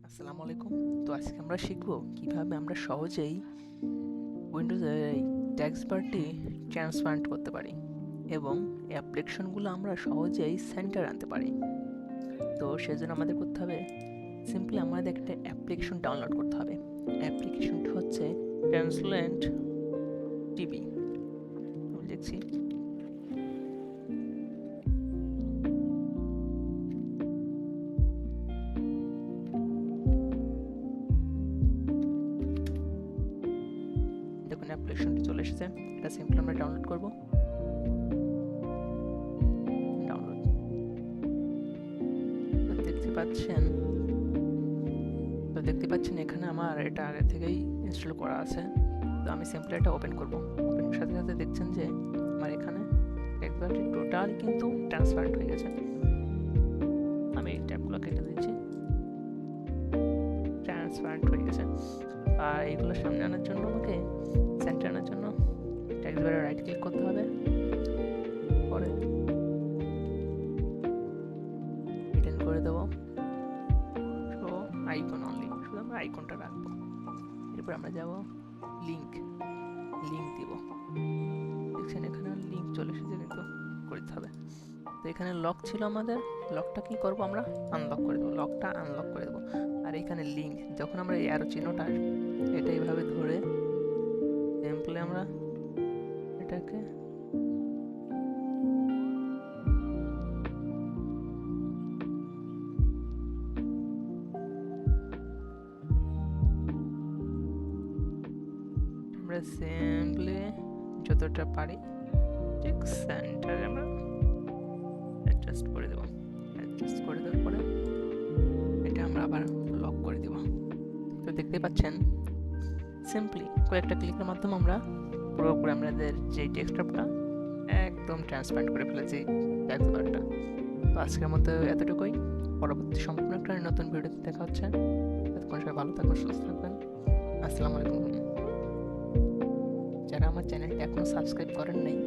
আসসালামু আলাইকুম। তো আজকে আমরা শিখব কিভাবে আমরা সহজেই উইন্ডোজের এই টেক্সট বারটি ট্রান্সপারেন্ট করতে পারি এবং অ্যাপ্লিকেশনগুলো আমরা সহজেই সেন্টার আনতে পারি। তো সেজন্য আমাদের করতে হবে সিম্পলি আমাদের একটা অ্যাপ্লিকেশন ডাউনলোড করতে হবে। অ্যাপ্লিকেশনটা হচ্ছে ট্রান্সলেন্ট টিভি। আমি লিখছি দেখুন অ্যাপ্লিকেশনটি চলে এসেছে। এটা সিম্পলি আমরা ডাউনলোড করব। ডাউনলোড দেখতে পাচ্ছেন এখানে আমার এটা আগে থেকেই ইনস্টল করা আছে। তো আমি সিম্পলি এটা ওপেন করব। ওপেনের সাথে সাথে দেখছেন যে আমার এখানে একবারটি টোটাল কিন্তু ট্রান্সপারেন্ট হয়ে গেছে। আমি এই ট্যাবগুলো কেটে দিচ্ছি। ট্রান্সপারেন্ট হয়ে গেছে। আর এইগুলো সামনে আনার জন্য আমাকে সেন্টার আনার জন্য টেক্সট বারে রাইট ক্লিক করতে হবে। পরে রিটার্ন করে দেবো শো আইকন অনলি, শুধু আমরা আইকনটা রাখবো। এরপর আমরা যাব লিঙ্ক দিব। দেখছেন এখানে লিঙ্ক চলে এসেছে, কিন্তু করতে হবে। তো এখানে লক ছিল আমাদের, লকটা কি করব আমরা আনলক করে দেবো। লকটা আনলক করে দেবো। আর এখানে লিঙ্ক যখন আমরা এই অ্যারো চিহ্নটা এটা এইভাবে ধরে সিম্পলি আমরা এটাকে আমরা সিম্পলি যতটা পারি ঠিক সেন্টারে আমরা অ্যাডজাস্ট করে দেবো। অ্যাডজাস্ট করে দেওয়ার পরে এটা আমরা আবার লক করে দেব। তো দেখতে পাচ্ছেন সিম্পলি কয়েকটা ক্লিকের মাধ্যমে আমরা পুরোপুরি আমাদের যে ডেস্কটপটা একদম ট্রান্সপারেন্ট করে ফেলেছি টেক্সট বারটা। তো আজকের মতো এতটুকুই। পরবর্তী সম্পূর্ণ একটা নতুন ভিডিওতে দেখা হচ্ছে। ততক্ষণ সবাই ভালো থাকবেন, সুস্থ থাকবেন। আসসালামু আলাইকুম। যারা আমার চ্যানেলটি এখনও সাবস্ক্রাইব করেন নাই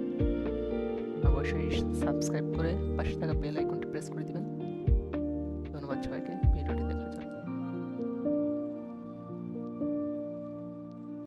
অবশ্যই সাবস্ক্রাইব করে পাশে থাকা বেল আইকনটি প্রেস করে দিবেন। ধন্যবাদ সবাইকে ভিডিওটি দেখার জন্য।